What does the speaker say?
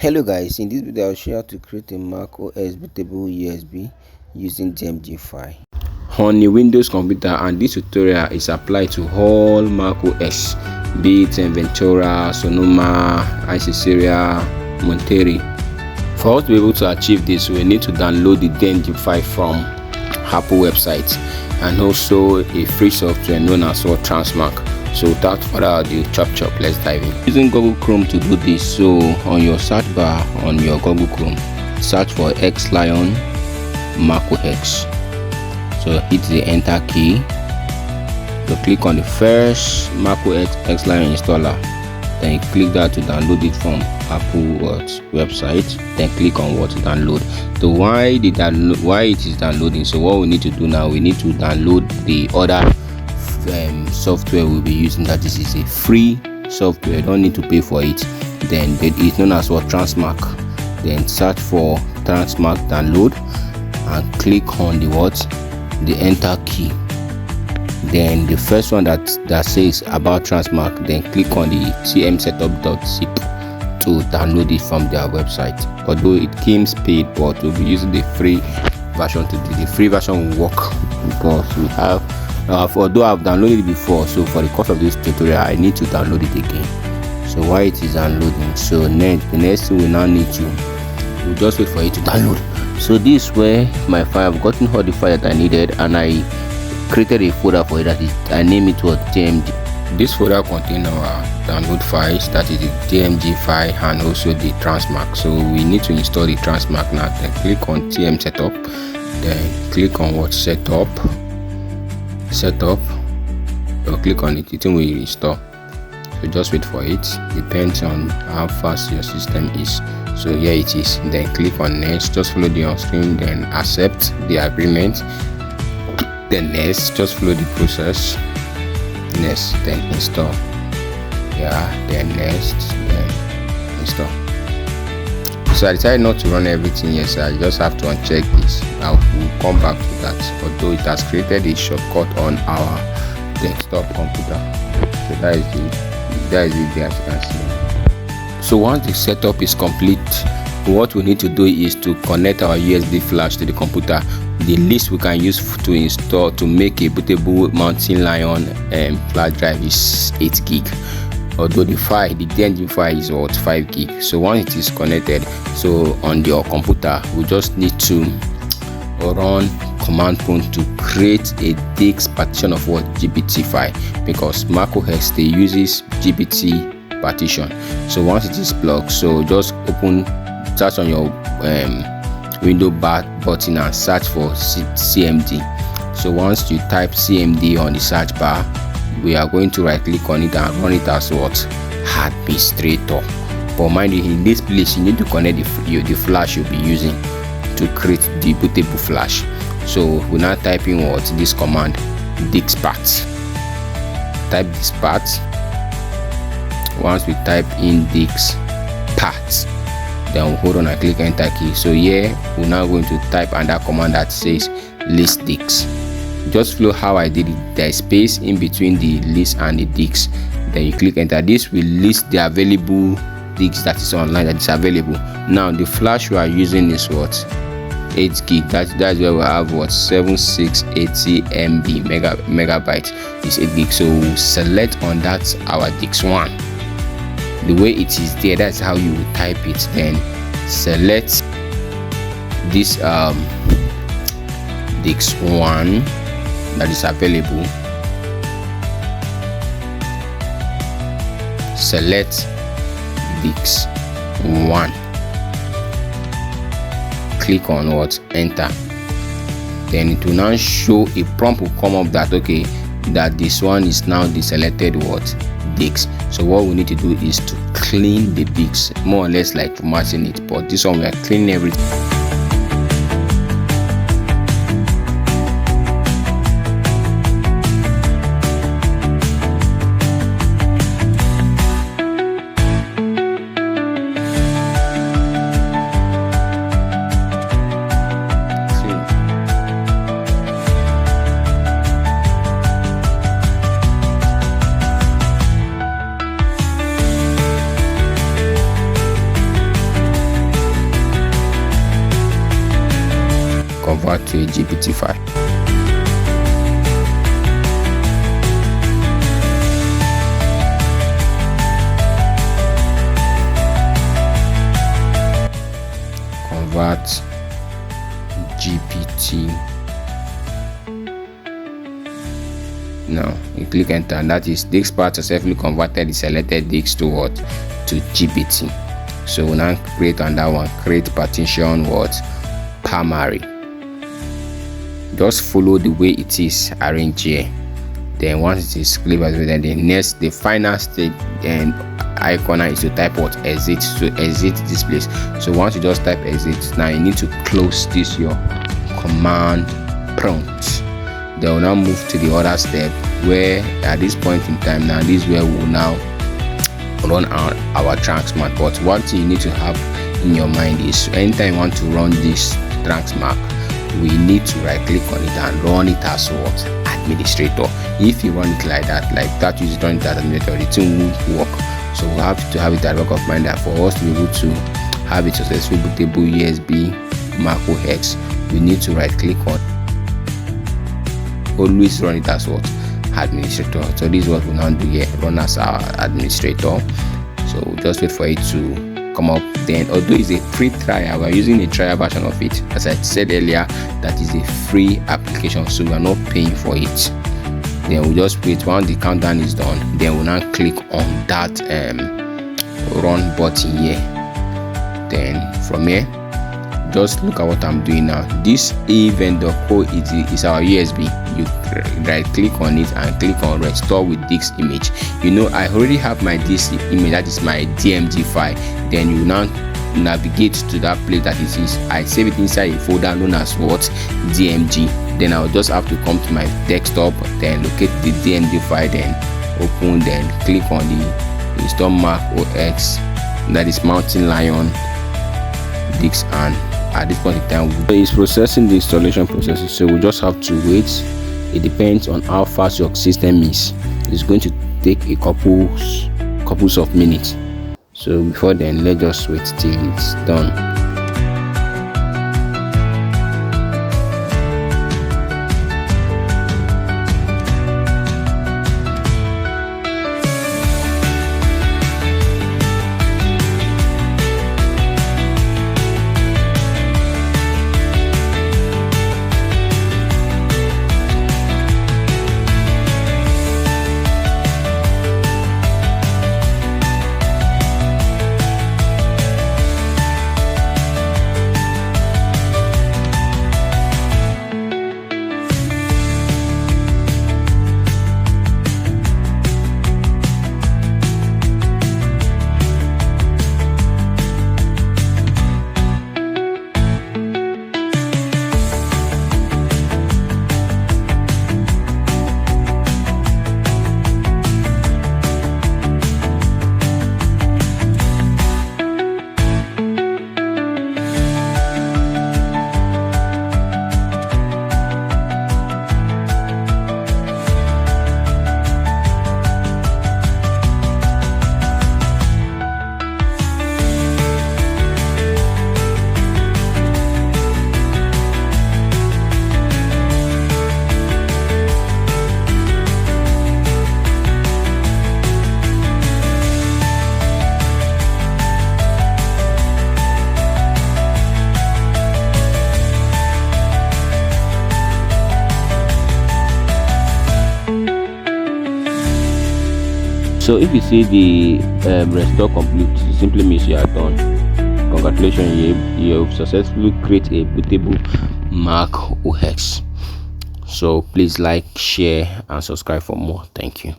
Hello guys, in this video I'll show you how to create a macOs bootable USB using DMG file on a Windows computer, and this tutorial is applied to all macOS, be it Ventura, Sonoma, Iceria, Monterey. For us to be able to achieve this, we need to download the DMG file from Apple website and also a free software known as Transmark. So without further ado, chop, let's dive in. Using Google Chrome to do this, so on your search bar on your Google Chrome, search for Xlion macOS. So hit the enter key. So click on the first macOS Xlion installer. Then you click that to download it from Apple website. Then click on what to download. So why it is downloading? So what we need to do now, we need to download the other software we'll be using. That this is a free software, you don't need to pay for it. Then it's known as Transmark. Then search for Transmark download and click on the enter key. Then the first one that says about Transmark, then click on the tmsetup.zip to download it from their website. Although it comes paid, but we'll be using the free version to do. The free version will work because we have although I've downloaded it before, so for the course of this tutorial I need to download it again. So while it is downloading, so the next thing we now need to, we'll just wait for it to download. So this way my file, I've gotten all the file that I needed, and I created a folder for it. That is, I name it DMG. This folder contains our download files, that is the DMG file and also the Transmark. So we need to install the Transmark now. Then click on TM setup, then click on setup, or click on it, it will install. So just wait for it, depends on how fast your system is. So here it is. Then click on next, just follow the on screen, then accept the agreement. Then next, just follow the process. Next, then install. Then next, then install. So I decided not to run everything yet, so I just have to uncheck this. I will come back to that, although it has created a shortcut on our desktop computer. So that is it there, as you can see. So once the setup is complete, what we need to do is to connect our USB flash to the computer. The least we can use to install to make a bootable Mountain Lion flash drive is 8 gig. Although the DMG file is 5 gig. So once it is connected, so on your computer, we just need to run command prompt to create a disk partition of GPT file, because macOS they uses GPT partition. So once it is blocked, so just search on your window bar button and search for CMD. So once you type CMD on the search bar, we are going to right click on it and run it as administrator. But mind you, in this place you need to connect the flash you'll be using to create the bootable flash. So we now type in this command, diskpat. Type diskpat. Once we type in diskpat, then we'll hold on and click enter key. So here we're now going to type another command that says list disks. Just follow how I did it. There is space in between the list and the disks. Then you click enter. This will list the available disks that is online, that is available. Now the flash we are using is 8 gig. That's where we have 7680 MB megabyte is 8 gig. So we'll select on that our disk 1. The way it is there, that's how you will type it. Then select this disk 1 that is available. Select disk 1. Click on enter. Then it will now show a prompt will come up that that this one is now the selected disk. So what we need to do is to clean the disk, more or less like formatting it, but this one we are cleaning everything. convert to a GPT file. Convert GPT. Now you click enter, and that is disk part successfully converted the selected disk to what? To GPT. So we now create another one, create partition what? Primary. Just follow the way it is arranged here. Then once it is clear, then the final step and icon is to type what? Exit, to exit this place. So once you just type exit, now you need to close this your command prompt. Then we'll now move to the other step, where at this point in time, now this is where we'll now run our Transmark. But one thing you need to have in your mind is anytime you want to run this Transmark, we need to right click on it and run it as what? Administrator. If you run it like that, you run it as administrator, the thing won't work. So we have to have it at the back of mind that for us to be able to have a successful bootable USB macOs, we need to right click on, always run it as what? Administrator. So this is what we now do here, run as our administrator. So just wait for it to come up. Then although it's a free trial, we're using a trial version of it. As I said earlier, that is a free application, so we are not paying for it. Then we'll just wait. Once the countdown is done, then we'll now click on that run button here. Then from here, just look at what I'm doing now. This vendor code is our USB. You right click on it and click on restore with disk image. You know, I already have my disk image, that is my DMG file. Then you now navigate to that place that it is. I save it inside a folder known as what? DMG. Then I'll just have to come to my desktop, then locate the DMG file, then open, then click on the install macOs, that is Mountain Lion disk. And at this point in time, it's processing the installation processes, so we just have to wait. It depends on how fast your system is. It's going to take a couples of minutes. So before then, let's just wait till it's done. So if you see the restore complete, it simply means you are done. Congratulations, you have successfully created a bootable macOs. So please like, share and subscribe for more. Thank you.